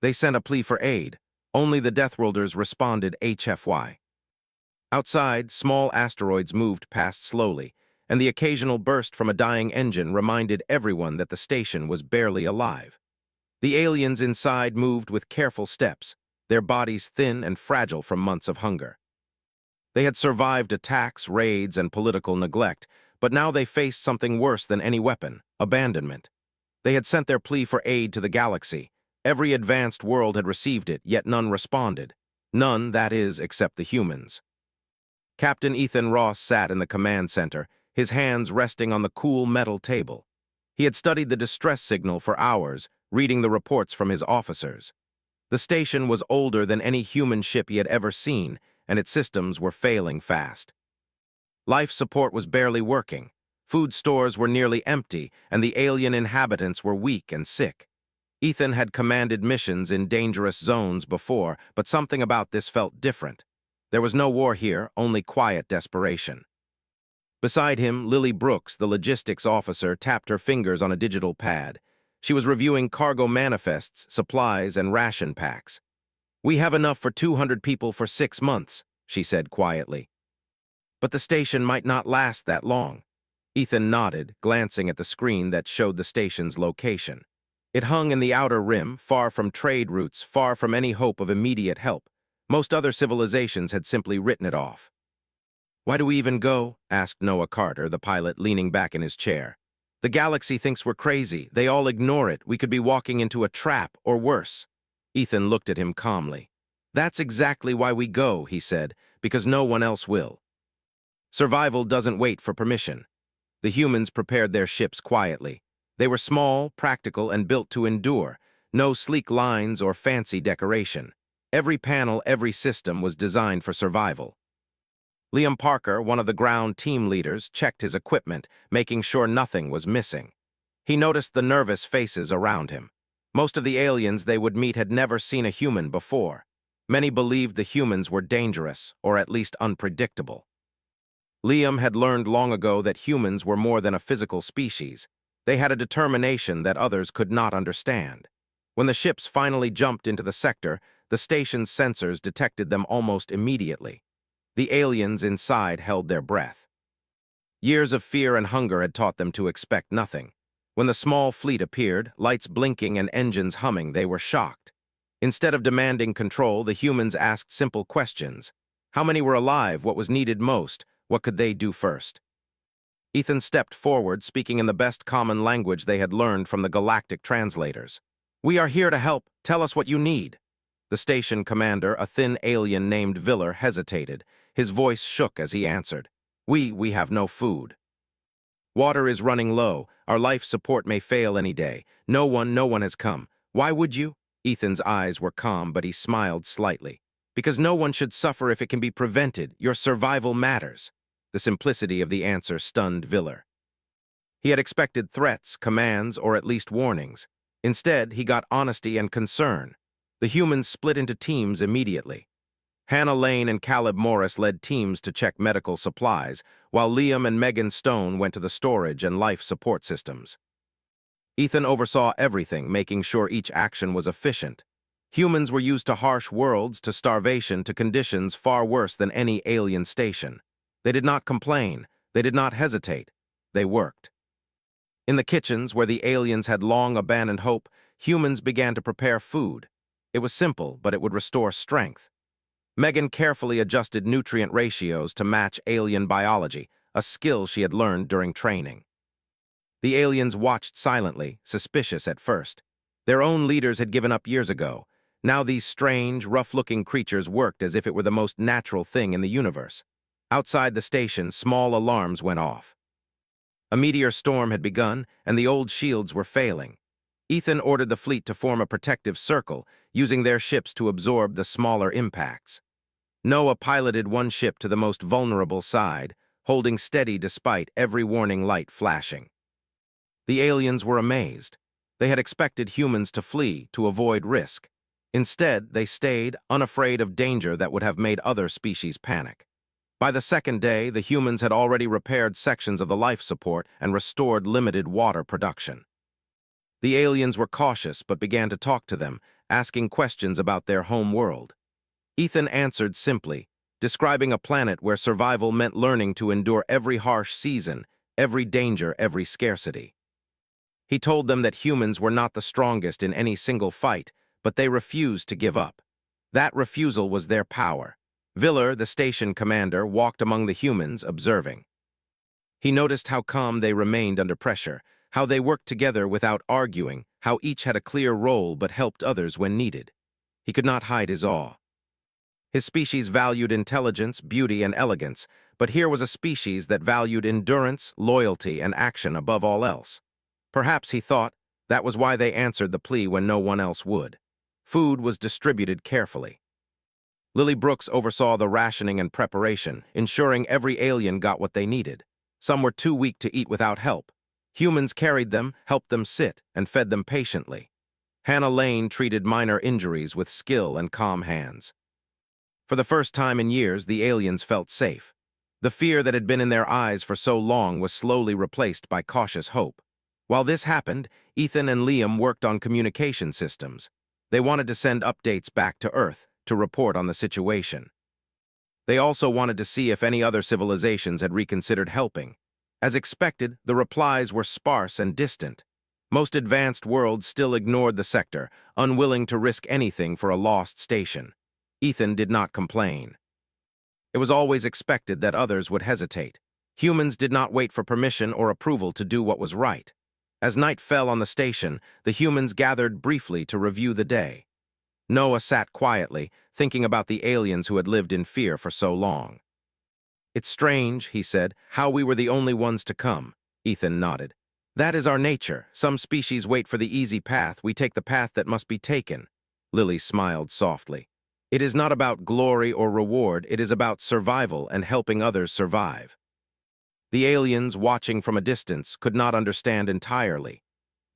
They sent a plea for aid. Only the Deathworlders responded HFY. Outside, small asteroids moved past slowly, and the occasional burst from a dying engine reminded everyone that the station was barely alive. The aliens inside moved with careful steps, their bodies thin and fragile from months of hunger. They had survived attacks, raids, and political neglect, but now they faced something worse than any weapon: abandonment. They had sent their plea for aid to the galaxy. Every advanced world had received it, yet none responded. None, that is, except the humans. Captain Ethan Ross sat in the command center, his hands resting on the cool metal table. He had studied the distress signal for hours, reading the reports from his officers. The station was older than any human ship he had ever seen, and its systems were failing fast. Life support was barely working. Food stores were nearly empty, and the alien inhabitants were weak and sick. Ethan had commanded missions in dangerous zones before, but something about this felt different. There was no war here, only quiet desperation. Beside him, Lily Brooks, the logistics officer, tapped her fingers on a digital pad. She was reviewing cargo manifests, supplies, and ration packs. "We have enough for 200 people for 6 months," she said quietly. "But the station might not last that long." Ethan nodded, glancing at the screen that showed the station's location. It hung in the outer rim, far from trade routes, far from any hope of immediate help. Most other civilizations had simply written it off. "Why do we even go?" asked Noah Carter, the pilot, leaning back in his chair. "The galaxy thinks we're crazy. They all ignore it. We could be walking into a trap, or worse." Ethan looked at him calmly. "That's exactly why we go," he said, "because no one else will." Survival doesn't wait for permission. The humans prepared their ships quietly. They were small, practical, and built to endure. No sleek lines or fancy decoration. Every panel, every system was designed for survival. Liam Parker, one of the ground team leaders, checked his equipment, making sure nothing was missing. He noticed the nervous faces around him. Most of the aliens they would meet had never seen a human before. Many believed the humans were dangerous, or at least unpredictable. Liam had learned long ago that humans were more than a physical species. They had a determination that others could not understand. When the ships finally jumped into the sector, the station's sensors detected them almost immediately. The aliens inside held their breath. Years of fear and hunger had taught them to expect nothing. When the small fleet appeared, lights blinking and engines humming, they were shocked. Instead of demanding control, the humans asked simple questions. How many were alive? What was needed most? What could they do first? Ethan stepped forward, speaking in the best common language they had learned from the galactic translators. "We are here to help. Tell us what you need." The station commander, a thin alien named Viller, hesitated. His voice shook as he answered. We have no food. Water is running low. Our life support may fail any day. No one has come. Why would you?" Ethan's eyes were calm, but he smiled slightly. "Because no one should suffer if it can be prevented. Your survival matters." The simplicity of the answer stunned Viller. He had expected threats, commands, or at least warnings. Instead, he got honesty and concern. The humans split into teams immediately. Hannah Lane and Caleb Morris led teams to check medical supplies, while Liam and Megan Stone went to the storage and life support systems. Ethan oversaw everything, making sure each action was efficient. Humans were used to harsh worlds, to starvation, to conditions far worse than any alien station. They did not complain. They did not hesitate. They worked. In the kitchens, where the aliens had long abandoned hope, humans began to prepare food. It was simple, but it would restore strength. Megan carefully adjusted nutrient ratios to match alien biology, a skill she had learned during training. The aliens watched silently, suspicious at first. Their own leaders had given up years ago. Now these strange, rough-looking creatures worked as if it were the most natural thing in the universe. Outside the station, small alarms went off. A meteor storm had begun, and the old shields were failing. Ethan ordered the fleet to form a protective circle, using their ships to absorb the smaller impacts. Noah piloted one ship to the most vulnerable side, holding steady despite every warning light flashing. The aliens were amazed. They had expected humans to flee, to avoid risk. Instead, they stayed, unafraid of danger that would have made other species panic. By the second day, the humans had already repaired sections of the life support and restored limited water production. The aliens were cautious but began to talk to them, asking questions about their home world. Ethan answered simply, describing a planet where survival meant learning to endure every harsh season, every danger, every scarcity. He told them that humans were not the strongest in any single fight, but they refused to give up. That refusal was their power. Viller, the station commander, walked among the humans, observing. He noticed how calm they remained under pressure, how they worked together without arguing, how each had a clear role but helped others when needed. He could not hide his awe. His species valued intelligence, beauty, and elegance, but here was a species that valued endurance, loyalty, and action above all else. Perhaps, he thought, that was why they answered the plea when no one else would. Food was distributed carefully. Lily Brooks oversaw the rationing and preparation, ensuring every alien got what they needed. Some were too weak to eat without help. Humans carried them, helped them sit, and fed them patiently. Hannah Lane treated minor injuries with skill and calm hands. For the first time in years, the aliens felt safe. The fear that had been in their eyes for so long was slowly replaced by cautious hope. While this happened, Ethan and Liam worked on communication systems. They wanted to send updates back to Earth to report on the situation. They also wanted to see if any other civilizations had reconsidered helping. As expected, the replies were sparse and distant. Most advanced worlds still ignored the sector, unwilling to risk anything for a lost station. Ethan did not complain. It was always expected that others would hesitate. Humans did not wait for permission or approval to do what was right. As night fell on the station, the humans gathered briefly to review the day. Noah sat quietly, thinking about the aliens who had lived in fear for so long. "It's strange," he said, "how we were the only ones to come." Ethan nodded. "That is our nature. Some species wait for the easy path. We take the path that must be taken." Lily smiled softly. "It is not about glory or reward. It is about survival and helping others survive." The aliens, watching from a distance, could not understand entirely.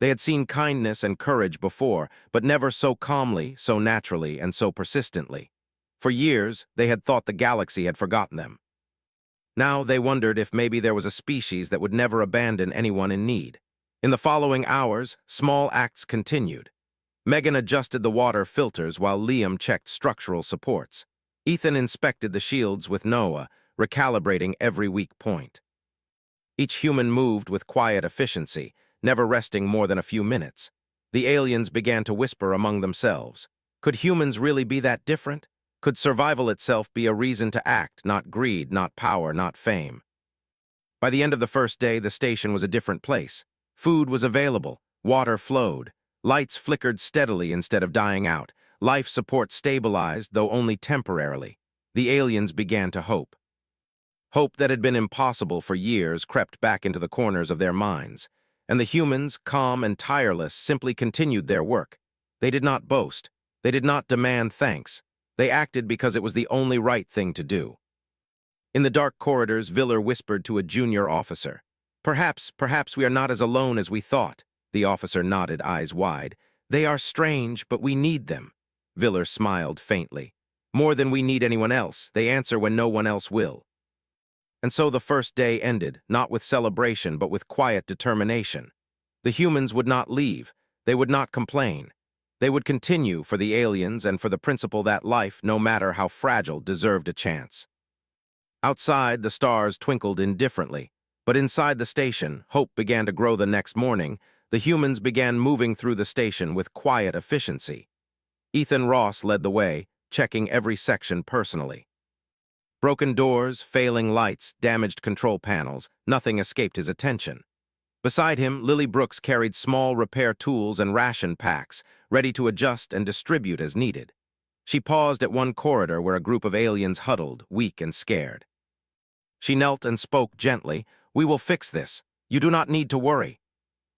They had seen kindness and courage before, but never so calmly, so naturally, and so persistently. For years, they had thought the galaxy had forgotten them. Now they wondered if maybe there was a species that would never abandon anyone in need. In the following hours, small acts continued. Megan adjusted the water filters while Liam checked structural supports. Ethan inspected the shields with Noah, recalibrating every weak point. Each human moved with quiet efficiency, never resting more than a few minutes. The aliens began to whisper among themselves. Could humans really be that different? Could survival itself be a reason to act, not greed, not power, not fame? By the end of the first day, the station was a different place. Food was available, water flowed, lights flickered steadily instead of dying out, life support stabilized, though only temporarily. The aliens began to hope. Hope that had been impossible for years crept back into the corners of their minds, and the humans, calm and tireless, simply continued their work. They did not boast. They did not demand thanks. They acted because it was the only right thing to do. In the dark corridors, Viller whispered to a junior officer. Perhaps we are not as alone as we thought." The officer nodded, eyes wide. "They are strange, but we need them." Viller smiled faintly. "More than we need anyone else. They answer when no one else will." And so the first day ended, not with celebration, but with quiet determination. The humans would not leave. They would not complain. They would continue for the aliens and for the principle that life, no matter how fragile, deserved a chance. Outside, the stars twinkled indifferently, but inside the station, hope began to grow. The next morning, the humans began moving through the station with quiet efficiency. Ethan Ross led the way, checking every section personally. Broken doors, failing lights, damaged control panels, nothing escaped his attention. Beside him, Lily Brooks carried small repair tools and ration packs, ready to adjust and distribute as needed. She paused at one corridor where a group of aliens huddled, weak and scared. She knelt and spoke gently. "We will fix this. You do not need to worry."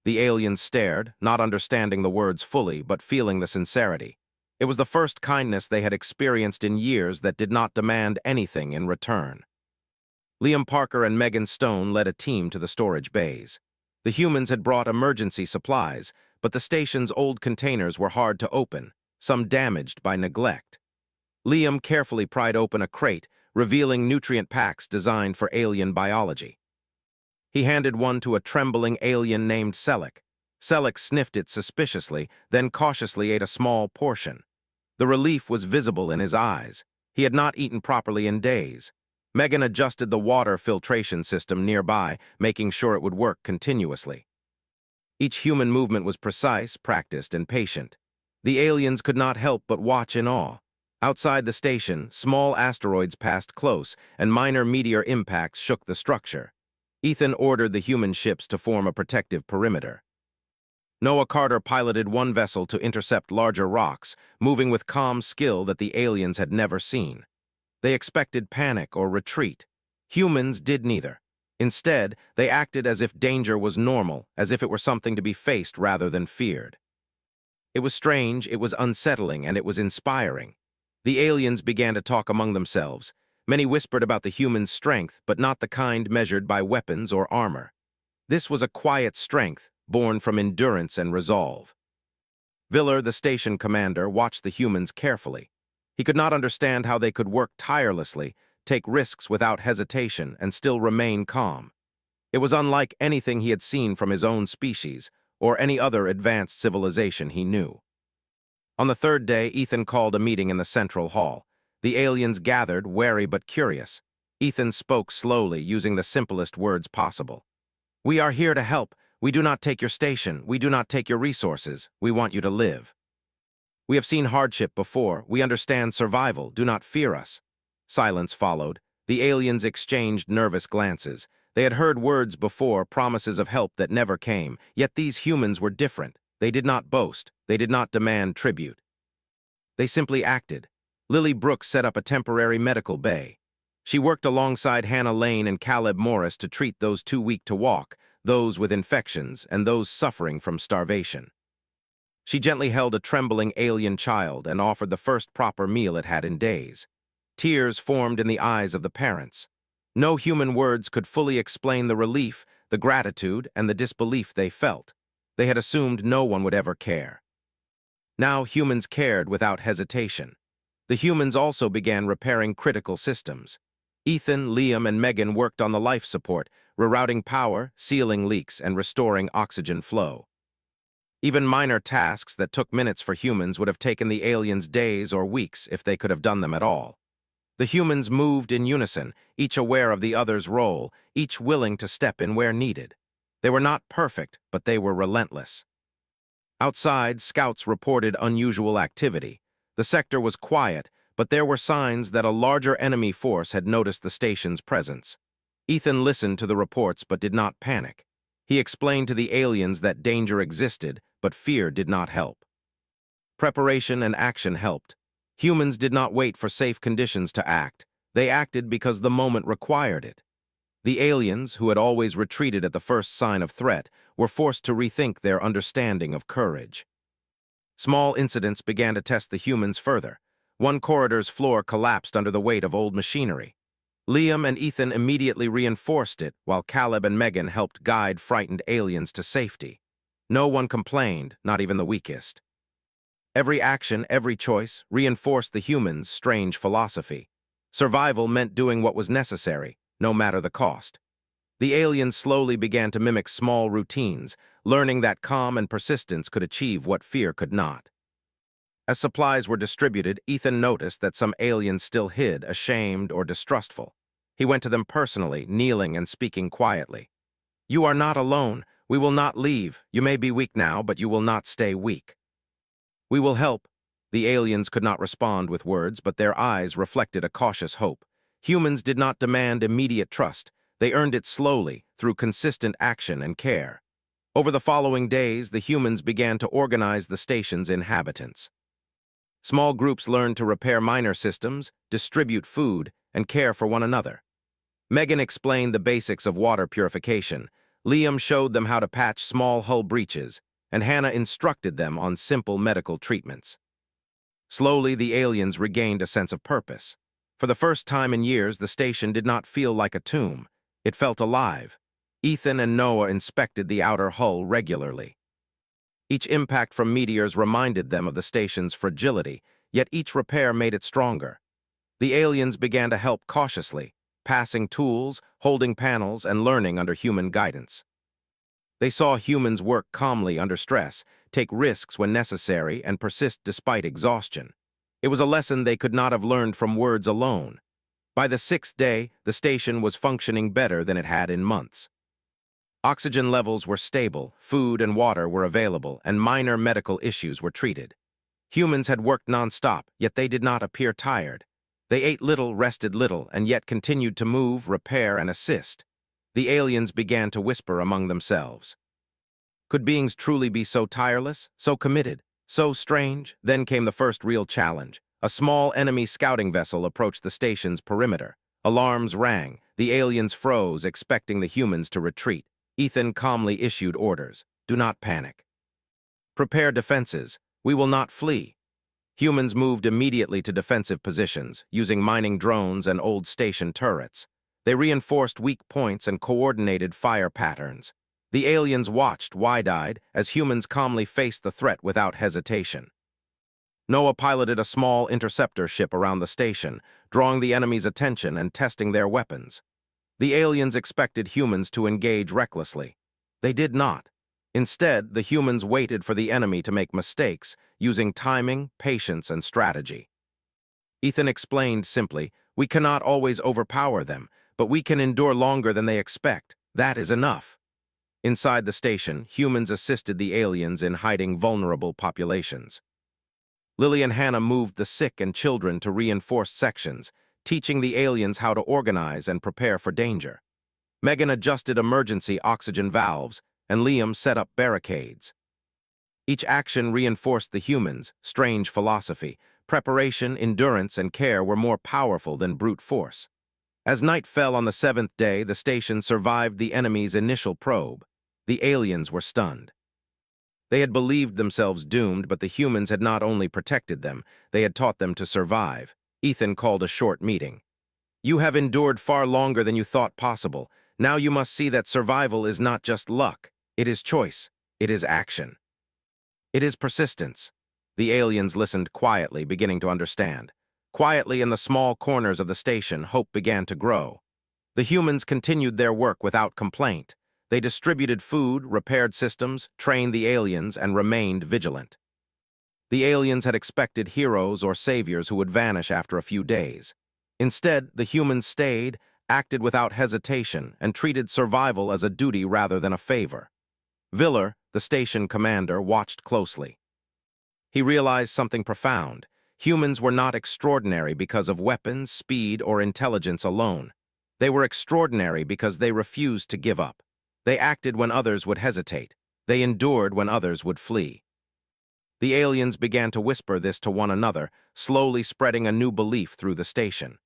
The aliens stared, not understanding the words fully, but feeling the sincerity. It was the first kindness they had experienced in years that did not demand anything in return. Liam Parker and Megan Stone led a team to the storage bays. The humans had brought emergency supplies, but the station's old containers were hard to open, some damaged by neglect. Liam carefully pried open a crate, revealing nutrient packs designed for alien biology. He handed one to a trembling alien named Selleck. Selleck sniffed it suspiciously, then cautiously ate a small portion. The relief was visible in his eyes. He had not eaten properly in days. Megan adjusted the water filtration system nearby, making sure it would work continuously. Each human movement was precise, practiced, and patient. The aliens could not help but watch in awe. Outside the station, small asteroids passed close, and minor meteor impacts shook the structure. Ethan ordered the human ships to form a protective perimeter. Noah Carter piloted one vessel to intercept larger rocks, moving with calm skill that the aliens had never seen. They expected panic or retreat. Humans did neither. Instead, they acted as if danger was normal, as if it were something to be faced rather than feared. It was strange, it was unsettling, and it was inspiring. The aliens began to talk among themselves. Many whispered about the human's strength, but not the kind measured by weapons or armor. This was a quiet strength, born from endurance and resolve. Viller, the station commander, watched the humans carefully. He could not understand how they could work tirelessly, take risks without hesitation, and still remain calm. It was unlike anything he had seen from his own species, or any other advanced civilization he knew. On the third day, Ethan called a meeting in the central hall. The aliens gathered, wary but curious. Ethan spoke slowly, using the simplest words possible. "We are here to help. We do not take your station. We do not take your resources. We want you to live. We have seen hardship before. We understand survival. Do not fear us." Silence followed. The aliens exchanged nervous glances. They had heard words before, promises of help that never came, yet these humans were different. They did not boast. They did not demand tribute. They simply acted. Lily Brooks set up a temporary medical bay. She worked alongside Hannah Lane and Caleb Morris to treat those too weak to walk, those with infections, and those suffering from starvation. She gently held a trembling alien child and offered the first proper meal it had in days. Tears formed in the eyes of the parents. No human words could fully explain the relief, the gratitude, and the disbelief they felt. They had assumed no one would ever care. Now humans cared without hesitation. The humans also began repairing critical systems. Ethan, Liam, and Megan worked on the life support, rerouting power, sealing leaks, and restoring oxygen flow. Even minor tasks that took minutes for humans would have taken the aliens days or weeks if they could have done them at all. The humans moved in unison, each aware of the other's role, each willing to step in where needed. They were not perfect, but they were relentless. Outside, scouts reported unusual activity. The sector was quiet, but there were signs that a larger enemy force had noticed the station's presence. Ethan listened to the reports but did not panic. He explained to the aliens that danger existed, but fear did not help. Preparation and action helped. Humans did not wait for safe conditions to act. They acted because the moment required it. The aliens, who had always retreated at the first sign of threat, were forced to rethink their understanding of courage. Small incidents began to test the humans further. One corridor's floor collapsed under the weight of old machinery. Liam and Ethan immediately reinforced it, while Caleb and Megan helped guide frightened aliens to safety. No one complained, not even the weakest. Every action, every choice, reinforced the humans' strange philosophy. Survival meant doing what was necessary, no matter the cost. The aliens slowly began to mimic small routines, learning that calm and persistence could achieve what fear could not. As supplies were distributed, Ethan noticed that some aliens still hid, ashamed or distrustful. He went to them personally, kneeling and speaking quietly. "You are not alone. We will not leave. You may be weak now, but you will not stay weak. We will help." The aliens could not respond with words, but their eyes reflected a cautious hope. Humans did not demand immediate trust. They earned it slowly, through consistent action and care. Over the following days, the humans began to organize the station's inhabitants. Small groups learned to repair minor systems, distribute food, and care for one another. Megan explained the basics of water purification. Liam showed them how to patch small hull breaches, and Hannah instructed them on simple medical treatments. Slowly, the aliens regained a sense of purpose. For the first time in years, the station did not feel like a tomb. It felt alive. Ethan and Noah inspected the outer hull regularly. Each impact from meteors reminded them of the station's fragility, yet each repair made it stronger. The aliens began to help cautiously, passing tools, holding panels, and learning under human guidance. They saw humans work calmly under stress, take risks when necessary, and persist despite exhaustion. It was a lesson they could not have learned from words alone. By the sixth day, the station was functioning better than it had in months. Oxygen levels were stable, food and water were available, and minor medical issues were treated. Humans had worked non-stop, yet they did not appear tired. They ate little, rested little, and yet continued to move, repair, and assist. The aliens began to whisper among themselves. Could beings truly be so tireless, so committed, so strange? Then came the first real challenge. A small enemy scouting vessel approached the station's perimeter. Alarms rang. The aliens froze, expecting the humans to retreat. Ethan calmly issued orders. Do not panic. Prepare defenses. We will not flee. Humans moved immediately to defensive positions, using mining drones and old station turrets. They reinforced weak points and coordinated fire patterns. The aliens watched, wide-eyed, as humans calmly faced the threat without hesitation. Noah piloted a small interceptor ship around the station, drawing the enemy's attention and testing their weapons. The aliens expected humans to engage recklessly. They did not. Instead, the humans waited for the enemy to make mistakes, using timing, patience, and strategy. Ethan explained simply, "We cannot always overpower them, but we can endure longer than they expect. That is enough." Inside the station, humans assisted the aliens in hiding vulnerable populations. Lily and Hannah moved the sick and children to reinforced sections, teaching the aliens how to organize and prepare for danger. Megan adjusted emergency oxygen valves, and Liam set up barricades. Each action reinforced the humans' strange philosophy. Preparation, endurance, and care were more powerful than brute force. As night fell on the seventh day, the station survived the enemy's initial probe. The aliens were stunned. They had believed themselves doomed, but the humans had not only protected them, they had taught them to survive. Ethan called a short meeting. "You have endured far longer than you thought possible. Now you must see that survival is not just luck. It is choice. It is action. It is persistence." The aliens listened quietly, beginning to understand. Quietly in the small corners of the station, hope began to grow. The humans continued their work without complaint. They distributed food, repaired systems, trained the aliens, and remained vigilant. The aliens had expected heroes or saviors who would vanish after a few days. Instead, the humans stayed, acted without hesitation, and treated survival as a duty rather than a favor. Viller, the station commander, watched closely. He realized something profound. Humans were not extraordinary because of weapons, speed, or intelligence alone. They were extraordinary because they refused to give up. They acted when others would hesitate. They endured when others would flee. The aliens began to whisper this to one another, slowly spreading a new belief through the station.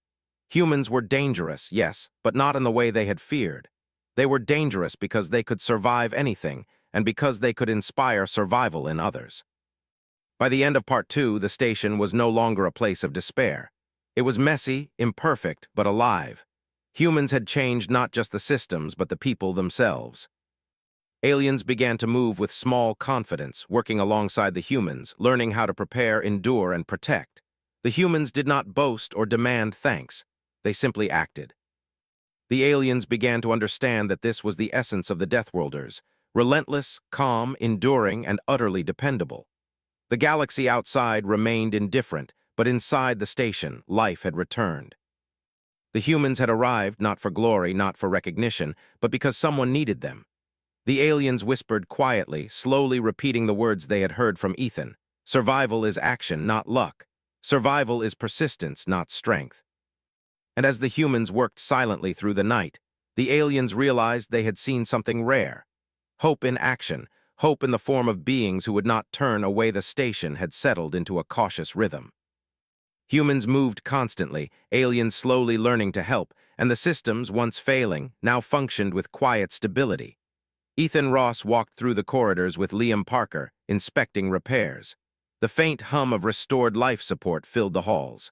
Humans were dangerous, yes, but not in the way they had feared. They were dangerous because they could survive anything, and because they could inspire survival in others. By the end of Part 2, the station was no longer a place of despair. It was messy, imperfect, but alive. Humans had changed not just the systems, but the people themselves. Aliens began to move with small confidence, working alongside the humans, learning how to prepare, endure, and protect. The humans did not boast or demand thanks. They simply acted. The aliens began to understand that this was the essence of the Deathworlders: relentless, calm, enduring, and utterly dependable. The galaxy outside remained indifferent, but inside the station, life had returned. The humans had arrived not for glory, not for recognition, but because someone needed them. The aliens whispered quietly, slowly repeating the words they had heard from Ethan. Survival is action, not luck. Survival is persistence, not strength. And as the humans worked silently through the night, the aliens realized they had seen something rare. Hope in action, hope in the form of beings who would not turn away. The station had settled into a cautious rhythm. Humans moved constantly, aliens slowly learning to help, and the systems, once failing, now functioned with quiet stability. Ethan Ross walked through the corridors with Liam Parker, inspecting repairs. The faint hum of restored life support filled the halls.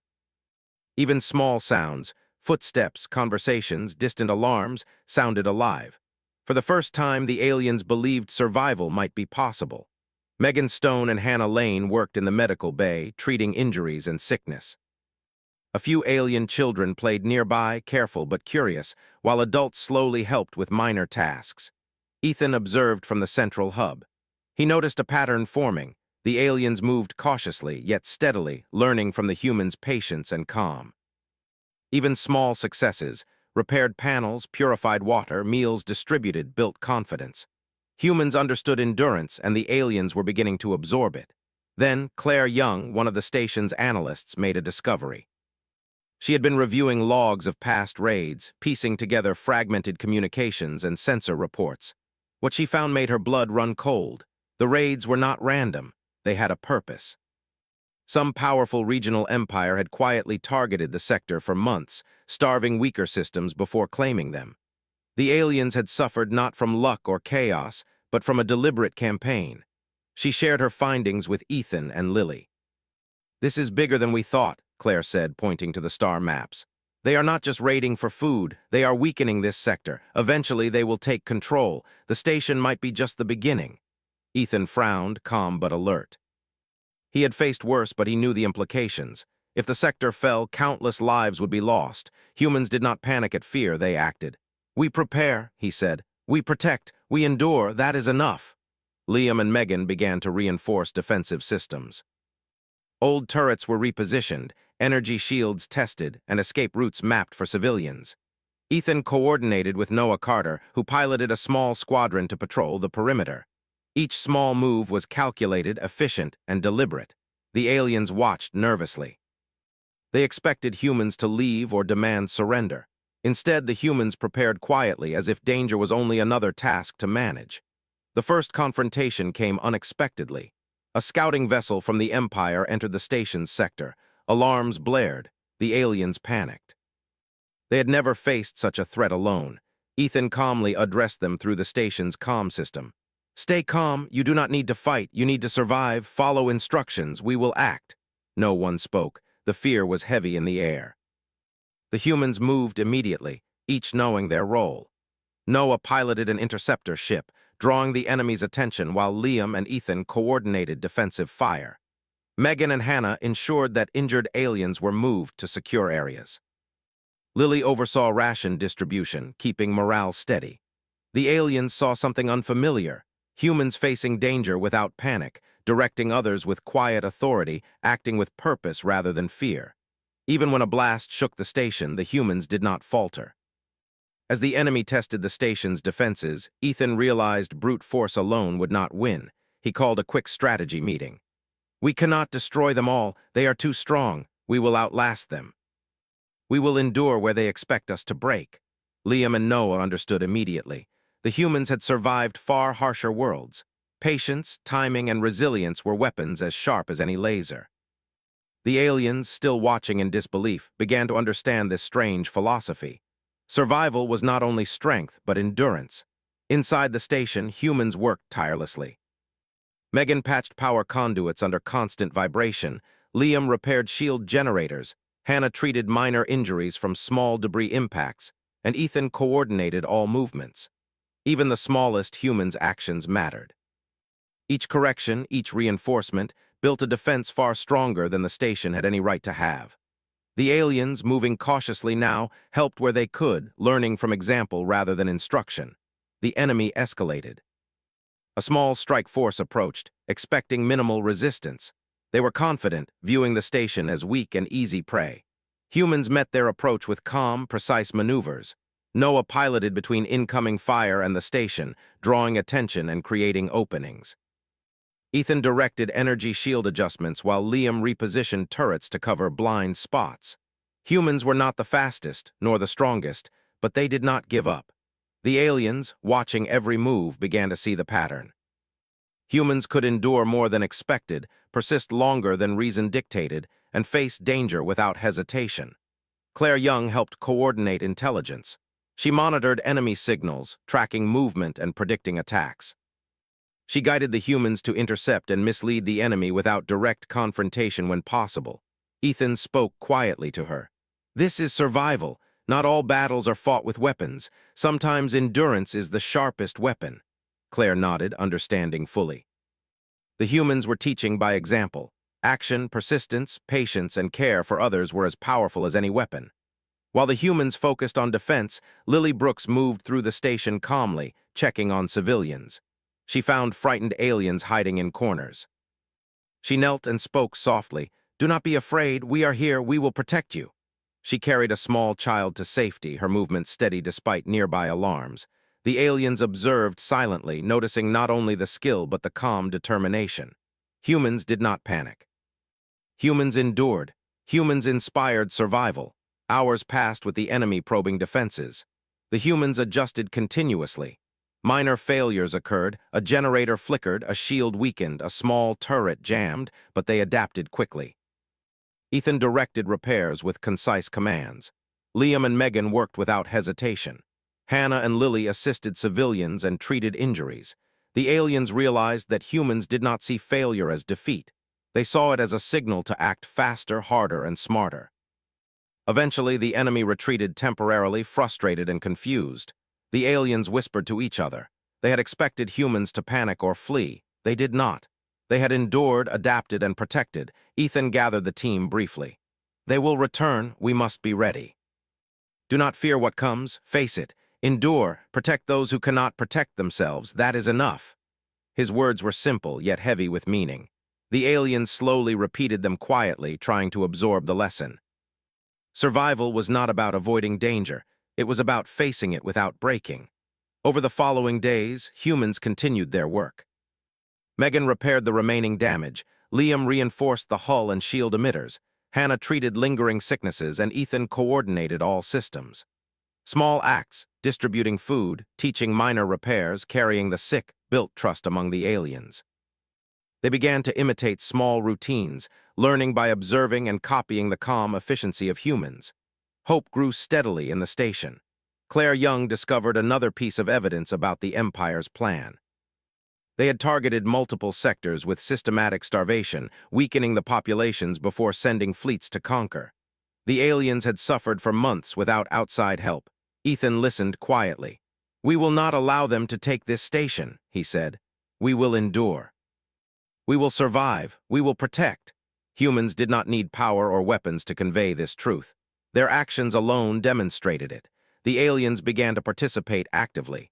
Even small sounds, footsteps, conversations, distant alarms, sounded alive. For the first time, the aliens believed survival might be possible. Megan Stone and Hannah Lane worked in the medical bay, treating injuries and sickness. A few alien children played nearby, careful but curious, while adults slowly helped with minor tasks. Ethan observed from the central hub. He noticed a pattern forming. The aliens moved cautiously, yet steadily, learning from the humans' patience and calm. Even small successes, repaired panels, purified water, meals distributed, built confidence. Humans understood endurance, and the aliens were beginning to absorb it. Then, Claire Young, one of the station's analysts, made a discovery. She had been reviewing logs of past raids, piecing together fragmented communications and sensor reports. What she found made her blood run cold. The raids were not random. They had a purpose. Some powerful regional empire had quietly targeted the sector for months, starving weaker systems before claiming them. The aliens had suffered not from luck or chaos, but from a deliberate campaign. She shared her findings with Ethan and Lily. "This is bigger than we thought," Claire said, pointing to the star maps. "They are not just raiding for food, they are weakening this sector. Eventually, they will take control. The station might be just the beginning." Ethan frowned, calm but alert. He had faced worse, but he knew the implications. If the sector fell, countless lives would be lost. Humans did not panic at fear, they acted. "We prepare," he said. "We protect. We endure. That is enough." Liam and Megan began to reinforce defensive systems. Old turrets were repositioned, energy shields tested, and escape routes mapped for civilians. Ethan coordinated with Noah Carter, who piloted a small squadron to patrol the perimeter. Each small move was calculated, efficient, and deliberate. The aliens watched nervously. They expected humans to leave or demand surrender. Instead, the humans prepared quietly, as if danger was only another task to manage. The first confrontation came unexpectedly. A scouting vessel from the Empire entered the station's sector. Alarms blared. The aliens panicked. They had never faced such a threat alone. Ethan calmly addressed them through the station's comm system. "Stay calm. You do not need to fight. You need to survive. Follow instructions. We will act." No one spoke. The fear was heavy in the air. The humans moved immediately, each knowing their role. Noah piloted an interceptor ship, drawing the enemy's attention while Liam and Ethan coordinated defensive fire. Megan and Hannah ensured that injured aliens were moved to secure areas. Lily oversaw ration distribution, keeping morale steady. The aliens saw something unfamiliar. Humans facing danger without panic, directing others with quiet authority, acting with purpose rather than fear. Even when a blast shook the station, the humans did not falter. As the enemy tested the station's defenses, Ethan realized brute force alone would not win. He called a quick strategy meeting. "We cannot destroy them all. They are too strong. We will outlast them. We will endure where they expect us to break." Liam and Noah understood immediately. The humans had survived far harsher worlds. Patience, timing, and resilience were weapons as sharp as any laser. The aliens, still watching in disbelief, began to understand this strange philosophy. Survival was not only strength, but endurance. Inside the station, humans worked tirelessly. Megan patched power conduits under constant vibration. Liam repaired shield generators. Hannah treated minor injuries from small debris impacts, and Ethan coordinated all movements. Even the smallest humans' actions mattered. Each correction, each reinforcement, built a defense far stronger than the station had any right to have. The aliens, moving cautiously now, helped where they could, learning from example rather than instruction. The enemy escalated. A small strike force approached, expecting minimal resistance. They were confident, viewing the station as weak and easy prey. Humans met their approach with calm, precise maneuvers. Noah piloted between incoming fire and the station, drawing attention and creating openings. Ethan directed energy shield adjustments while Liam repositioned turrets to cover blind spots. Humans were not the fastest, nor the strongest, but they did not give up. The aliens, watching every move, began to see the pattern. Humans could endure more than expected, persist longer than reason dictated, and face danger without hesitation. Claire Young helped coordinate intelligence. She monitored enemy signals, tracking movement and predicting attacks. She guided the humans to intercept and mislead the enemy without direct confrontation when possible. Ethan spoke quietly to her. "This is survival. Not all battles are fought with weapons. Sometimes endurance is the sharpest weapon." Claire nodded, understanding fully. The humans were teaching by example. Action, persistence, patience, and care for others were as powerful as any weapon. While the humans focused on defense, Lily Brooks moved through the station calmly, checking on civilians. She found frightened aliens hiding in corners. She knelt and spoke softly. "Do not be afraid, we are here, we will protect you." She carried a small child to safety, her movement steady despite nearby alarms. The aliens observed silently, noticing not only the skill but the calm determination. Humans did not panic. Humans endured. Humans inspired survival. Hours passed with the enemy probing defenses. The humans adjusted continuously. Minor failures occurred, a generator flickered, a shield weakened, a small turret jammed, but they adapted quickly. Ethan directed repairs with concise commands. Liam and Megan worked without hesitation. Hannah and Lily assisted civilians and treated injuries. The aliens realized that humans did not see failure as defeat. They saw it as a signal to act faster, harder, and smarter. Eventually, the enemy retreated temporarily, frustrated and confused. The aliens whispered to each other. They had expected humans to panic or flee. They did not. They had endured, adapted, and protected. Ethan gathered the team briefly. "They will return. We must be ready. Do not fear what comes. Face it. Endure. Protect those who cannot protect themselves. That is enough." His words were simple, yet heavy with meaning. The aliens slowly repeated them quietly, trying to absorb the lesson. Survival was not about avoiding danger. It was about facing it without breaking. Over the following days, humans continued their work. Megan repaired the remaining damage. Liam reinforced the hull and shield emitters. Hannah treated lingering sicknesses, and Ethan coordinated all systems. Small acts, distributing food, teaching minor repairs, carrying the sick, built trust among the aliens. They began to imitate small routines, learning by observing and copying the calm efficiency of humans. Hope grew steadily in the station. Claire Young discovered another piece of evidence about the Empire's plan. They had targeted multiple sectors with systematic starvation, weakening the populations before sending fleets to conquer. The aliens had suffered for months without outside help. Ethan listened quietly. "We will not allow them to take this station," he said. "We will endure. We will survive. We will protect." Humans did not need power or weapons to convey this truth. Their actions alone demonstrated it. The aliens began to participate actively.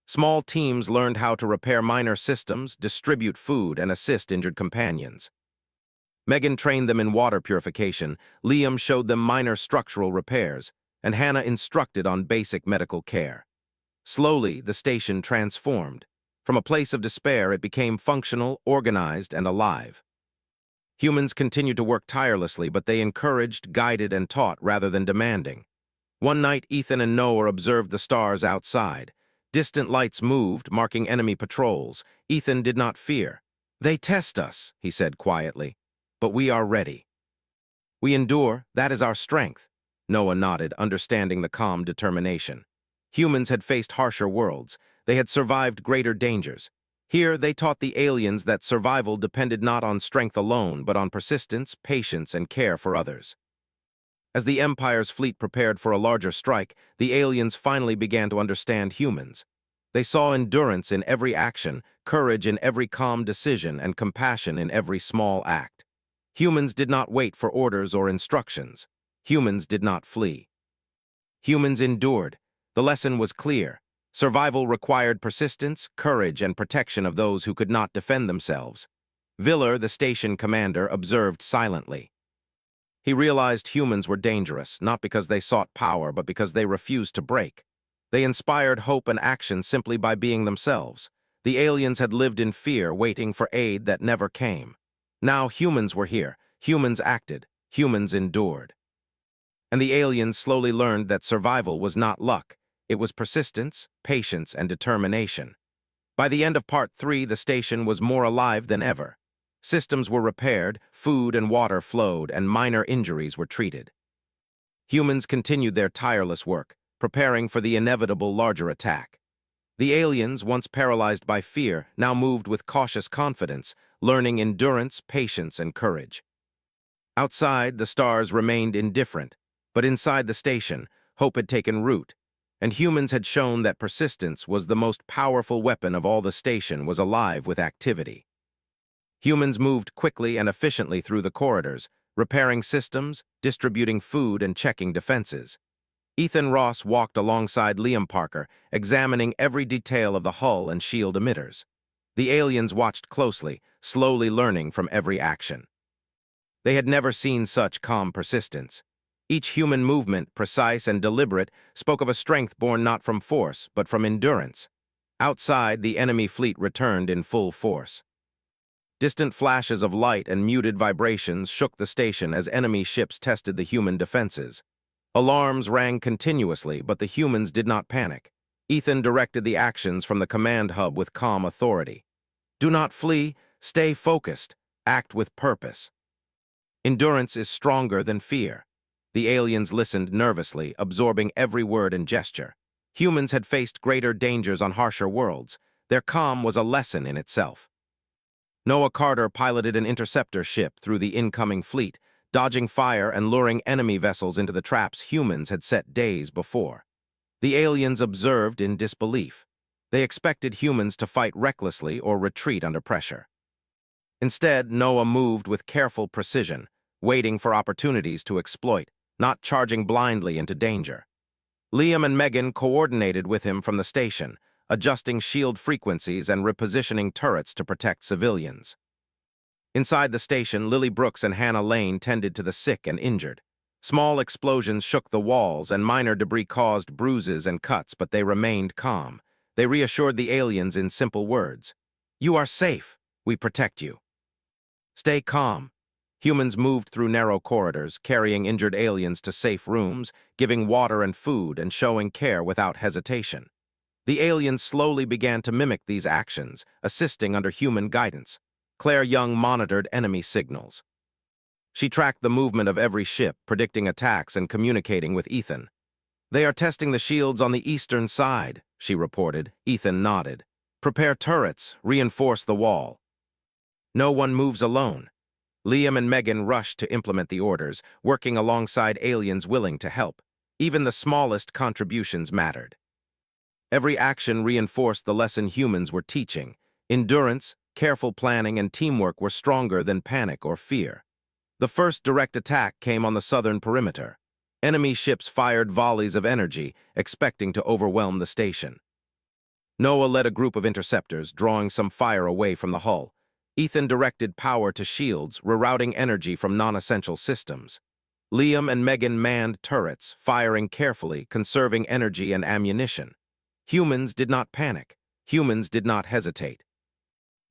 Small teams learned how to repair minor systems, distribute food, and assist injured companions. Megan trained them in water purification, Liam showed them minor structural repairs, and Hannah instructed on basic medical care. Slowly, the station transformed. From a place of despair, it became functional, organized, and alive. Humans continued to work tirelessly, but they encouraged, guided, and taught rather than demanding. One night, Ethan and Noah observed the stars outside. Distant lights moved, marking enemy patrols. Ethan did not fear. "They test us," he said quietly, "but we are ready. We endure, that is our strength." Noah nodded, understanding the calm determination. Humans had faced harsher worlds. They had survived greater dangers. Here, they taught the aliens that survival depended not on strength alone, but on persistence, patience, and care for others. As the Empire's fleet prepared for a larger strike, the aliens finally began to understand humans. They saw endurance in every action, courage in every calm decision, and compassion in every small act. Humans did not wait for orders or instructions. Humans did not flee. Humans endured. The lesson was clear. Survival required persistence, courage, and protection of those who could not defend themselves. Viller, the station commander, observed silently. He realized humans were dangerous, not because they sought power, but because they refused to break. They inspired hope and action simply by being themselves. The aliens had lived in fear, waiting for aid that never came. Now humans were here. Humans acted. Humans endured. And the aliens slowly learned that survival was not luck. It was persistence, patience, and determination. By the end of Part 3, the station was more alive than ever. Systems were repaired, food and water flowed, and minor injuries were treated. Humans continued their tireless work, preparing for the inevitable larger attack. The aliens, once paralyzed by fear, now moved with cautious confidence, learning endurance, patience, and courage. Outside, the stars remained indifferent, but inside the station, hope had taken root, and humans had shown that persistence was the most powerful weapon of all. The station was alive with activity. Humans moved quickly and efficiently through the corridors, repairing systems, distributing food, and checking defenses. Ethan Ross walked alongside Liam Parker, examining every detail of the hull and shield emitters. The aliens watched closely, slowly learning from every action. They had never seen such calm persistence. Each human movement, precise and deliberate, spoke of a strength born not from force, but from endurance. Outside, the enemy fleet returned in full force. Distant flashes of light and muted vibrations shook the station as enemy ships tested the human defenses. Alarms rang continuously, but the humans did not panic. Ethan directed the actions from the command hub with calm authority. Do not flee, stay focused, act with purpose. Endurance is stronger than fear. The aliens listened nervously, absorbing every word and gesture. Humans had faced greater dangers on harsher worlds. Their calm was a lesson in itself. Noah Carter piloted an interceptor ship through the incoming fleet, dodging fire and luring enemy vessels into the traps humans had set days before. The aliens observed in disbelief. They expected humans to fight recklessly or retreat under pressure. Instead, Noah moved with careful precision, waiting for opportunities to exploit, not charging blindly into danger. Liam and Megan coordinated with him from the station, adjusting shield frequencies and repositioning turrets to protect civilians. Inside the station, Lily Brooks and Hannah Lane tended to the sick and injured. Small explosions shook the walls and minor debris caused bruises and cuts, but they remained calm. They reassured the aliens in simple words. You are safe. We protect you. Stay calm. Humans moved through narrow corridors, carrying injured aliens to safe rooms, giving water and food and showing care without hesitation. The aliens slowly began to mimic these actions, assisting under human guidance. Claire Young monitored enemy signals. She tracked the movement of every ship, predicting attacks and communicating with Ethan. They are testing the shields on the eastern side, she reported. Ethan nodded. Prepare turrets, reinforce the wall. No one moves alone. Liam and Megan rushed to implement the orders, working alongside aliens willing to help. Even the smallest contributions mattered. Every action reinforced the lesson humans were teaching. Endurance, careful planning, and teamwork were stronger than panic or fear. The first direct attack came on the southern perimeter. Enemy ships fired volleys of energy, expecting to overwhelm the station. Noah led a group of interceptors, drawing some fire away from the hull. Ethan directed power to shields, rerouting energy from non-essential systems. Liam and Megan manned turrets, firing carefully, conserving energy and ammunition. Humans did not panic. Humans did not hesitate.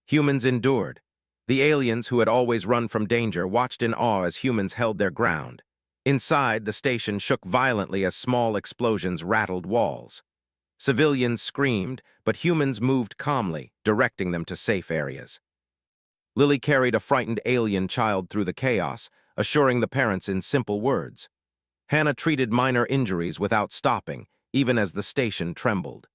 Humans endured. The aliens, who had always run from danger, watched in awe as humans held their ground. Inside, the station shook violently as small explosions rattled walls. Civilians screamed, but humans moved calmly, directing them to safe areas. Lily carried a frightened alien child through the chaos, assuring the parents in simple words. Hannah treated minor injuries without stopping, even as the station trembled.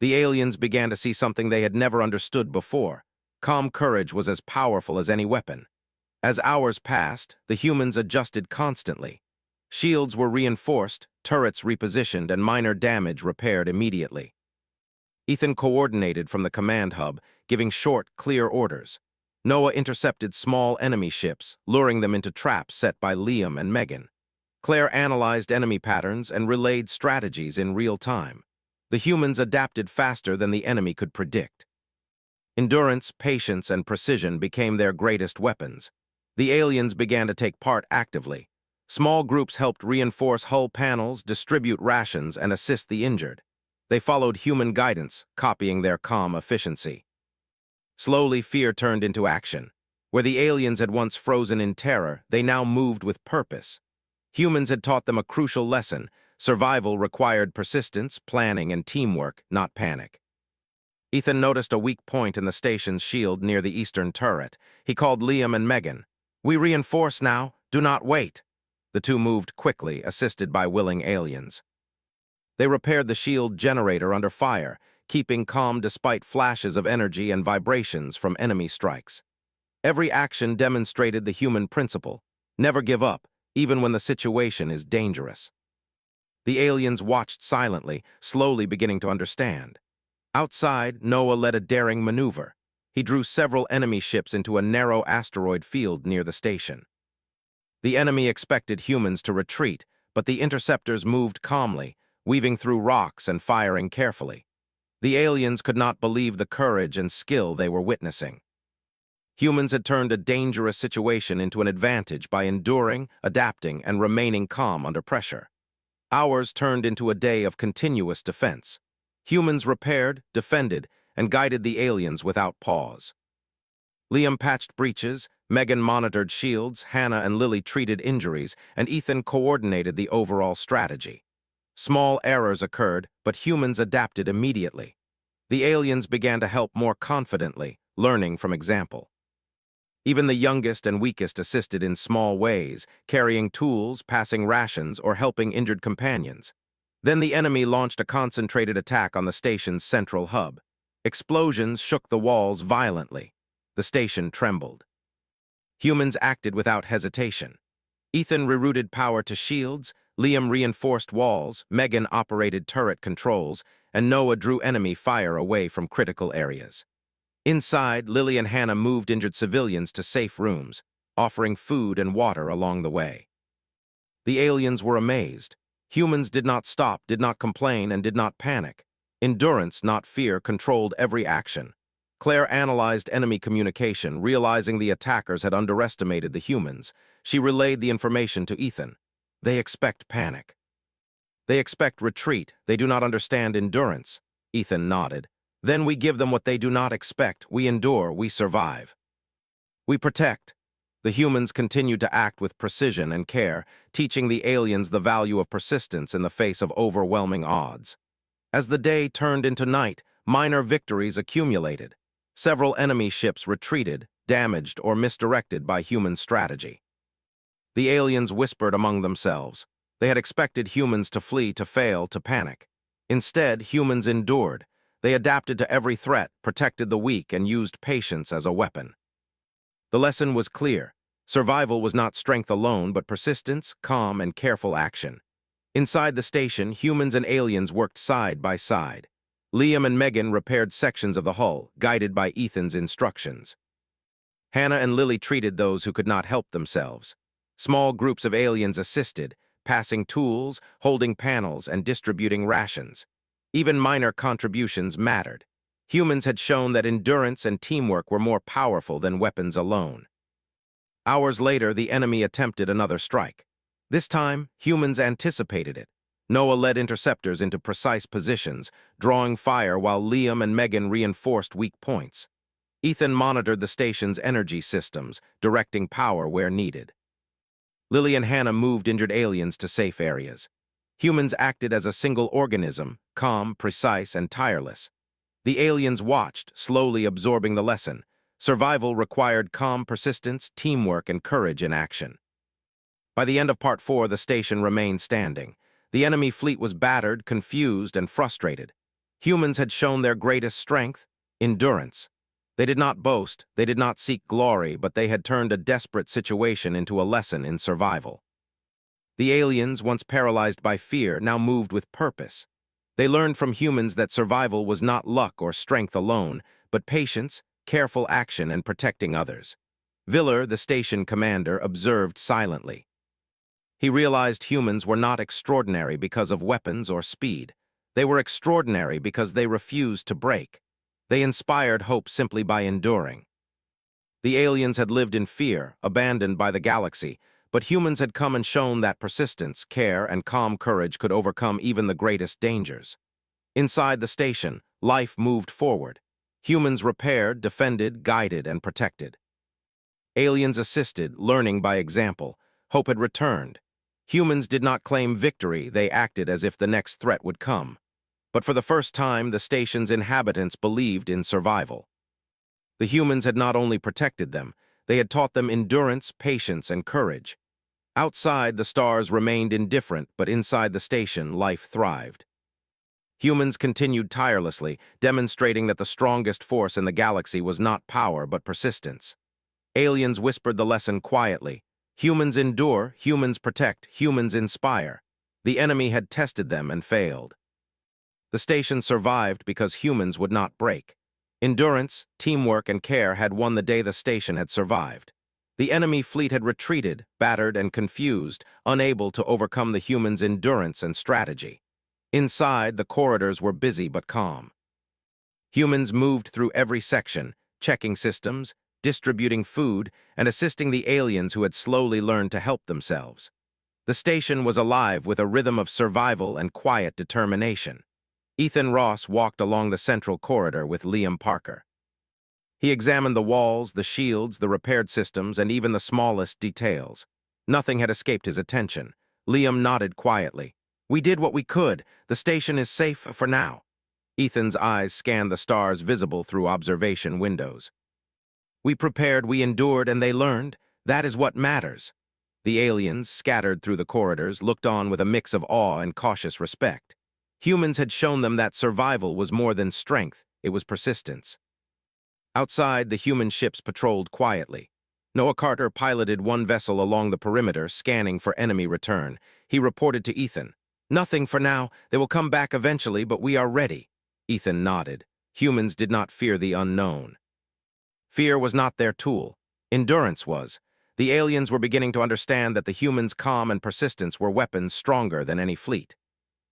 The aliens began to see something they had never understood before. Calm courage was as powerful as any weapon. As hours passed, the humans adjusted constantly. Shields were reinforced, turrets repositioned, and minor damage repaired immediately. Ethan coordinated from the command hub, giving short, clear orders. Noah intercepted small enemy ships, luring them into traps set by Liam and Megan. Claire analyzed enemy patterns and relayed strategies in real time. The humans adapted faster than the enemy could predict. Endurance, patience, and precision became their greatest weapons. The aliens began to take part actively. Small groups helped reinforce hull panels, distribute rations, and assist the injured. They followed human guidance, copying their calm efficiency. Slowly, fear turned into action. Where the aliens had once frozen in terror, they now moved with purpose. Humans had taught them a crucial lesson. Survival required persistence, planning, and teamwork, not panic. Ethan noticed a weak point in the station's shield near the eastern turret. He called Liam and Megan. We reinforce now. Do not wait. The two moved quickly, assisted by willing aliens. They repaired the shield generator under fire, keeping calm despite flashes of energy and vibrations from enemy strikes. Every action demonstrated the human principle. Never give up, even when the situation is dangerous. The aliens watched silently, slowly beginning to understand. Outside, Noah led a daring maneuver. He drew several enemy ships into a narrow asteroid field near the station. The enemy expected humans to retreat, but the interceptors moved calmly, weaving through rocks and firing carefully. The aliens could not believe the courage and skill they were witnessing. Humans had turned a dangerous situation into an advantage by enduring, adapting, and remaining calm under pressure. Ours turned into a day of continuous defense. Humans repaired, defended, and guided the aliens without pause. Liam patched breaches, Megan monitored shields, Hannah and Lily treated injuries, and Ethan coordinated the overall strategy. Small errors occurred, but humans adapted immediately. The aliens began to help more confidently, learning from example. Even the youngest and weakest assisted in small ways, carrying tools, passing rations, or helping injured companions. Then the enemy launched a concentrated attack on the station's central hub. Explosions shook the walls violently. The station trembled. Humans acted without hesitation. Ethan rerouted power to shields, Liam reinforced walls, Megan operated turret controls, and Noah drew enemy fire away from critical areas. Inside, Lily and Hannah moved injured civilians to safe rooms, offering food and water along the way. The aliens were amazed. Humans did not stop, did not complain, and did not panic. Endurance, not fear, controlled every action. Claire analyzed enemy communication, realizing the attackers had underestimated the humans. She relayed the information to Ethan. They expect panic. They expect retreat. They do not understand endurance. Ethan nodded. Then we give them what they do not expect. We endure, we survive. We protect. The humans continued to act with precision and care, teaching the aliens the value of persistence in the face of overwhelming odds. As the day turned into night, minor victories accumulated. Several enemy ships retreated, damaged or misdirected by human strategy. The aliens whispered among themselves. They had expected humans to flee, to fail, to panic. Instead, humans endured. They adapted to every threat, protected the weak, and used patience as a weapon. The lesson was clear. Survival was not strength alone, but persistence, calm, and careful action. Inside the station, humans and aliens worked side by side. Liam and Megan repaired sections of the hull, guided by Ethan's instructions. Hannah and Lily treated those who could not help themselves. Small groups of aliens assisted, passing tools, holding panels, and distributing rations. Even minor contributions mattered. Humans had shown that endurance and teamwork were more powerful than weapons alone. Hours later, the enemy attempted another strike. This time, humans anticipated it. Noah led interceptors into precise positions, drawing fire while Liam and Megan reinforced weak points. Ethan monitored the station's energy systems, directing power where needed. Lily and Hannah moved injured aliens to safe areas. Humans acted as a single organism, calm, precise, and tireless. The aliens watched, slowly absorbing the lesson. Survival required calm persistence, teamwork, and courage in action. By the end of Part 4, the station remained standing. The enemy fleet was battered, confused, and frustrated. Humans had shown their greatest strength, endurance. They did not boast, they did not seek glory, but they had turned a desperate situation into a lesson in survival. The aliens, once paralyzed by fear, now moved with purpose. They learned from humans that survival was not luck or strength alone, but patience, careful action, and protecting others. Viller, the station commander, observed silently. He realized humans were not extraordinary because of weapons or speed. They were extraordinary because they refused to break. They inspired hope simply by enduring. The aliens had lived in fear, abandoned by the galaxy, but humans had come and shown that persistence, care, and calm courage could overcome even the greatest dangers. Inside the station, life moved forward. Humans repaired, defended, guided, and protected. Aliens assisted, learning by example. Hope had returned. Humans did not claim victory, they acted as if the next threat would come. But for the first time, the station's inhabitants believed in survival. The humans had not only protected them, they had taught them endurance, patience, and courage. Outside, the stars remained indifferent, but inside the station, life thrived. Humans continued tirelessly, demonstrating that the strongest force in the galaxy was not power, but persistence. Aliens whispered the lesson quietly. Humans endure, humans protect, humans inspire. The enemy had tested them and failed. The station survived because humans would not break. Endurance, teamwork, and care had won the day the station had survived. The enemy fleet had retreated, battered and confused, unable to overcome the humans' endurance and strategy. Inside, the corridors were busy but calm. Humans moved through every section, checking systems, distributing food, and assisting the aliens who had slowly learned to help themselves. The station was alive with a rhythm of survival and quiet determination. Ethan Ross walked along the central corridor with Liam Parker. He examined the walls, the shields, the repaired systems, and even the smallest details. Nothing had escaped his attention. Liam nodded quietly. "We did what we could. The station is safe for now." Ethan's eyes scanned the stars visible through observation windows. "We prepared, we endured, and they learned. That is what matters." The aliens, scattered through the corridors, looked on with a mix of awe and cautious respect. Humans had shown them that survival was more than strength, it was persistence. Outside, the human ships patrolled quietly. Noah Carter piloted one vessel along the perimeter, scanning for enemy return. He reported to Ethan, "Nothing for now. They will come back eventually, but we are ready." Ethan nodded. Humans did not fear the unknown. Fear was not their tool. Endurance was. The aliens were beginning to understand that the humans' calm and persistence were weapons stronger than any fleet.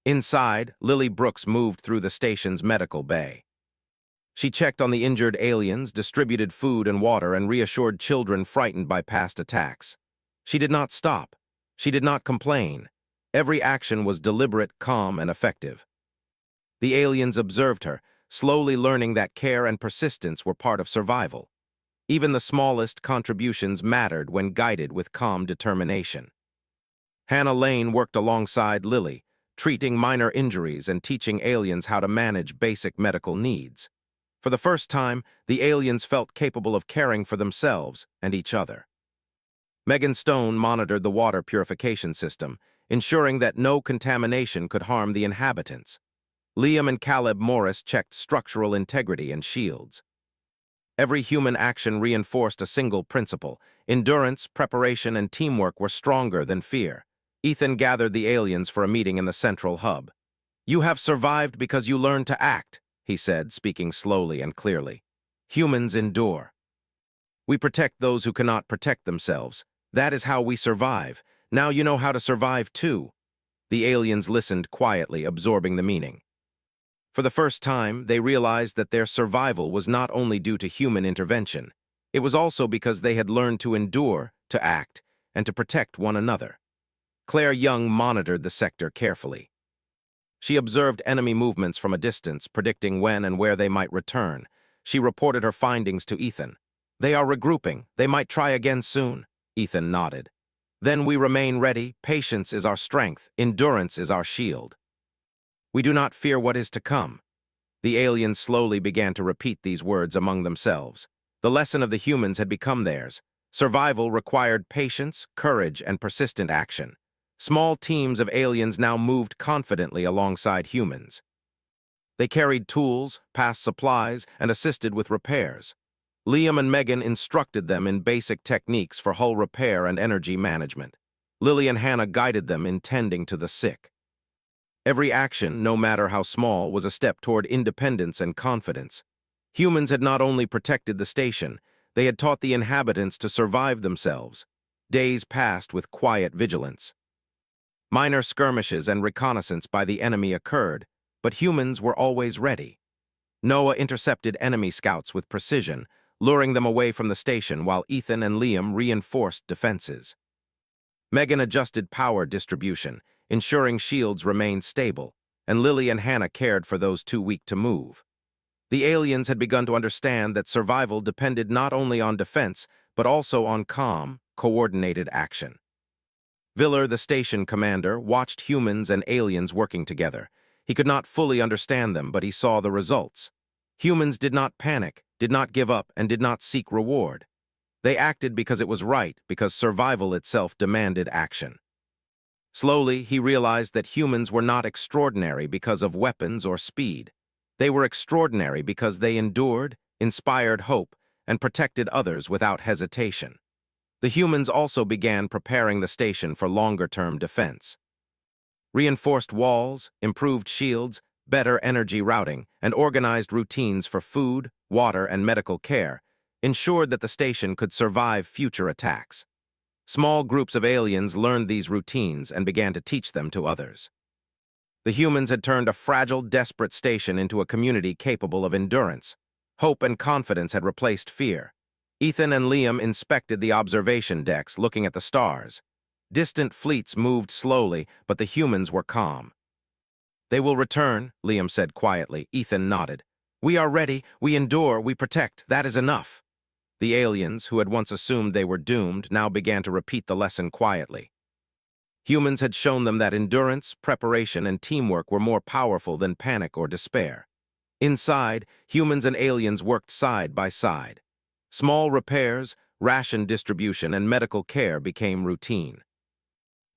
Inside, Lily Brooks moved through the station's medical bay. She checked on the injured aliens, distributed food and water, and reassured children frightened by past attacks. She did not stop. She did not complain. Every action was deliberate, calm, and effective. The aliens observed her, slowly learning that care and persistence were part of survival. Even the smallest contributions mattered when guided with calm determination. Hannah Lane worked alongside Lily, treating minor injuries and teaching aliens how to manage basic medical needs. For the first time, the aliens felt capable of caring for themselves and each other. Megan Stone monitored the water purification system, ensuring that no contamination could harm the inhabitants. Liam and Caleb Morris checked structural integrity and shields. Every human action reinforced a single principle. Endurance, preparation, and teamwork were stronger than fear. Ethan gathered the aliens for a meeting in the central hub. "You have survived because you learned to act," he said, speaking slowly and clearly. "Humans endure. We protect those who cannot protect themselves. That is how we survive. Now you know how to survive too." The aliens listened quietly, absorbing the meaning. For the first time, they realized that their survival was not only due to human intervention. It was also because they had learned to endure, to act, and to protect one another. Claire Young monitored the sector carefully. She observed enemy movements from a distance, predicting when and where they might return. She reported her findings to Ethan. "They are regrouping. They might try again soon." Ethan nodded. "Then we remain ready. Patience is our strength. Endurance is our shield. We do not fear what is to come." The aliens slowly began to repeat these words among themselves. The lesson of the humans had become theirs. Survival required patience, courage, and persistent action. Small teams of aliens now moved confidently alongside humans. They carried tools, passed supplies, and assisted with repairs. Liam and Megan instructed them in basic techniques for hull repair and energy management. Lily and Hannah guided them in tending to the sick. Every action, no matter how small, was a step toward independence and confidence. Humans had not only protected the station, they had taught the inhabitants to survive themselves. Days passed with quiet vigilance. Minor skirmishes and reconnaissance by the enemy occurred, but humans were always ready. Noah intercepted enemy scouts with precision, luring them away from the station while Ethan and Liam reinforced defenses. Megan adjusted power distribution, ensuring shields remained stable, and Lily and Hannah cared for those too weak to move. The aliens had begun to understand that survival depended not only on defense, but also on calm, coordinated action. Viller, the station commander, watched humans and aliens working together. He could not fully understand them, but he saw the results. Humans did not panic, did not give up, and did not seek reward. They acted because it was right, because survival itself demanded action. Slowly, he realized that humans were not extraordinary because of weapons or speed. They were extraordinary because they endured, inspired hope, and protected others without hesitation. The humans also began preparing the station for longer-term defense. Reinforced walls, improved shields, better energy routing, and organized routines for food, water, and medical care ensured that the station could survive future attacks. Small groups of aliens learned these routines and began to teach them to others. The humans had turned a fragile, desperate station into a community capable of endurance. Hope and confidence had replaced fear. Ethan and Liam inspected the observation decks, looking at the stars. Distant fleets moved slowly, but the humans were calm. "They will return," Liam said quietly. Ethan nodded. "We are ready. We endure. We protect. That is enough." The aliens, who had once assumed they were doomed, now began to repeat the lesson quietly. Humans had shown them that endurance, preparation, and teamwork were more powerful than panic or despair. Inside, humans and aliens worked side by side. Small repairs, ration distribution, and medical care became routine.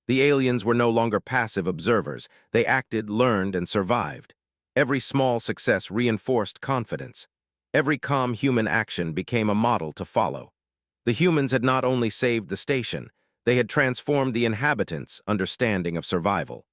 The aliens were no longer passive observers. They acted, learned, and survived. Every small success reinforced confidence. Every calm human action became a model to follow. The humans had not only saved the station, they had transformed the inhabitants' understanding of survival.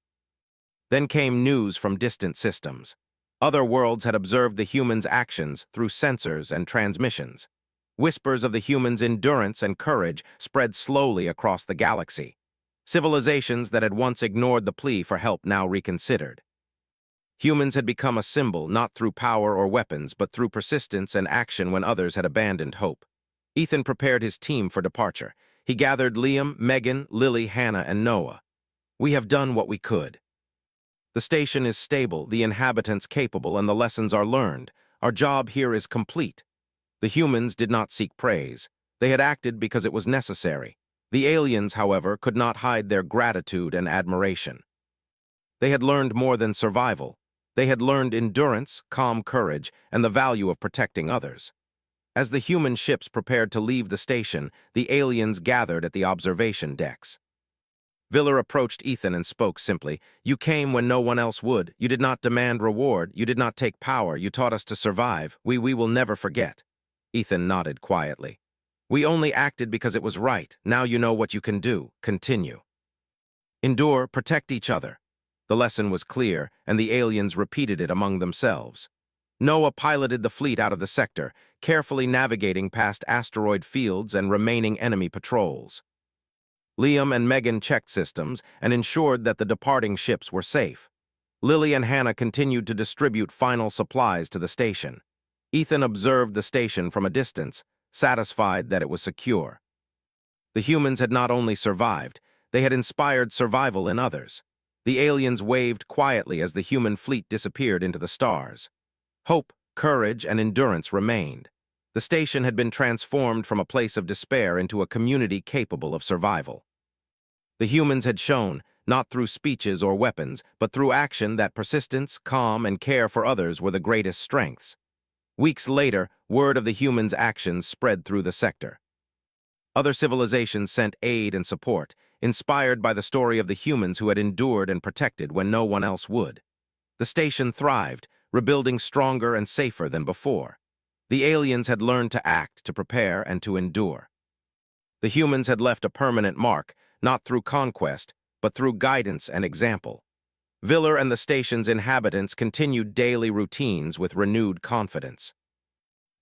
Then came news from distant systems. Other worlds had observed the humans' actions through sensors and transmissions. Whispers of the humans' endurance and courage spread slowly across the galaxy. Civilizations that had once ignored the plea for help now reconsidered. Humans had become a symbol not through power or weapons, but through persistence and action when others had abandoned hope. Ethan prepared his team for departure. He gathered Liam, Megan, Lily, Hannah, and Noah. "We have done what we could. The station is stable, the inhabitants capable, and the lessons are learned. Our job here is complete." The humans did not seek praise. They had acted because it was necessary. The aliens, however, could not hide their gratitude and admiration. They had learned more than survival. They had learned endurance, calm courage, and the value of protecting others. As the human ships prepared to leave the station, the aliens gathered at the observation decks. Viller approached Ethan and spoke simply. "You came when no one else would. You did not demand reward. You did not take power. You taught us to survive. We will never forget." Ethan nodded quietly. "We only acted because it was right. Now you know what you can do. Continue. Endure, protect each other." The lesson was clear, and the aliens repeated it among themselves. Noah piloted the fleet out of the sector, carefully navigating past asteroid fields and remaining enemy patrols. Liam and Megan checked systems and ensured that the departing ships were safe. Lily and Hannah continued to distribute final supplies to the station. Ethan observed the station from a distance, satisfied that it was secure. The humans had not only survived, they had inspired survival in others. The aliens waved quietly as the human fleet disappeared into the stars. Hope, courage, and endurance remained. The station had been transformed from a place of despair into a community capable of survival. The humans had shown, not through speeches or weapons, but through action, that persistence, calm, and care for others were the greatest strengths. Weeks later, word of the humans' actions spread through the sector. Other civilizations sent aid and support, inspired by the story of the humans who had endured and protected when no one else would. The station thrived, rebuilding stronger and safer than before. The aliens had learned to act, to prepare, and to endure. The humans had left a permanent mark, not through conquest, but through guidance and example. Viller and the station's inhabitants continued daily routines with renewed confidence.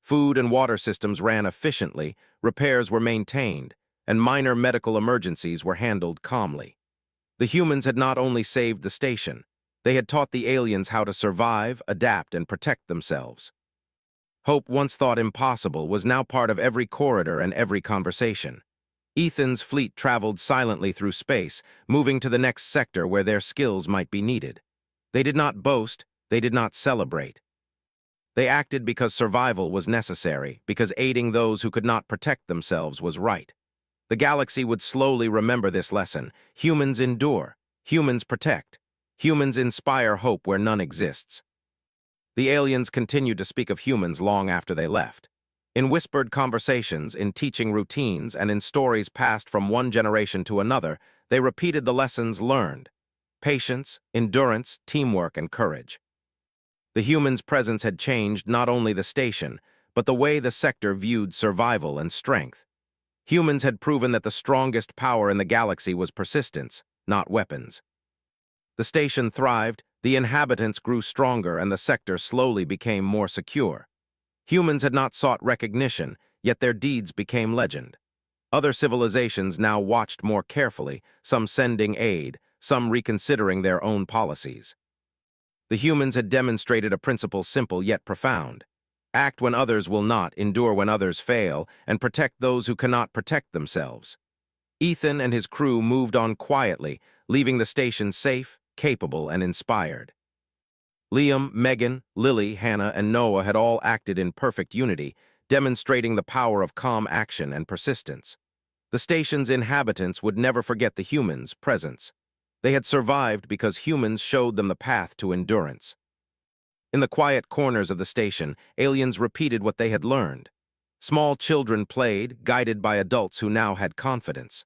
Food and water systems ran efficiently, repairs were maintained, and minor medical emergencies were handled calmly. The humans had not only saved the station, they had taught the aliens how to survive, adapt, and protect themselves. Hope, once thought impossible, was now part of every corridor and every conversation. Ethan's fleet traveled silently through space, moving to the next sector where their skills might be needed. They did not boast, they did not celebrate. They acted because survival was necessary, because aiding those who could not protect themselves was right. The galaxy would slowly remember this lesson. Humans endure, humans protect, humans inspire hope where none exists. The aliens continued to speak of humans long after they left. In whispered conversations, in teaching routines, and in stories passed from one generation to another, they repeated the lessons learned: patience, endurance, teamwork, and courage. The humans' presence had changed not only the station, but the way the sector viewed survival and strength. Humans had proven that the strongest power in the galaxy was persistence, not weapons. The station thrived, the inhabitants grew stronger, and the sector slowly became more secure. Humans had not sought recognition, yet their deeds became legend. Other civilizations now watched more carefully, some sending aid, some reconsidering their own policies. The humans had demonstrated a principle simple yet profound. Act when others will not, endure when others fail, and protect those who cannot protect themselves. Ethan and his crew moved on quietly, leaving the station safe, capable, and inspired. Liam, Megan, Lily, Hannah, and Noah had all acted in perfect unity, demonstrating the power of calm action and persistence. The station's inhabitants would never forget the humans' presence. They had survived because humans showed them the path to endurance. In the quiet corners of the station, aliens repeated what they had learned. Small children played, guided by adults who now had confidence.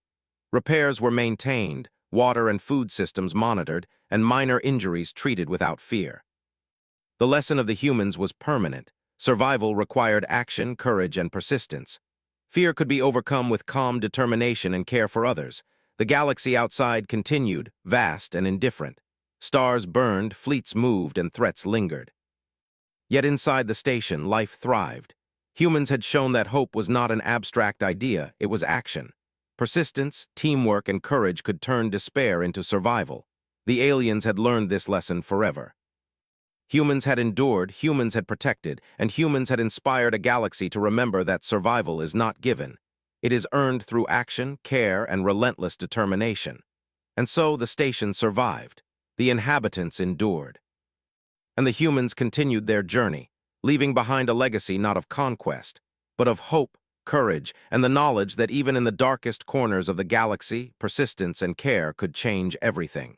Repairs were maintained, water and food systems monitored, and minor injuries treated without fear. The lesson of the humans was permanent. Survival required action, courage, and persistence. Fear could be overcome with calm determination and care for others. The galaxy outside continued, vast and indifferent. Stars burned, fleets moved, and threats lingered. Yet inside the station, life thrived. Humans had shown that hope was not an abstract idea, it was action. Persistence, teamwork, and courage could turn despair into survival. The aliens had learned this lesson forever. Humans had endured, humans had protected, and humans had inspired a galaxy to remember that survival is not given. It is earned through action, care, and relentless determination. And so the station survived. The inhabitants endured. And the humans continued their journey, leaving behind a legacy not of conquest, but of hope, courage, and the knowledge that even in the darkest corners of the galaxy, persistence and care could change everything.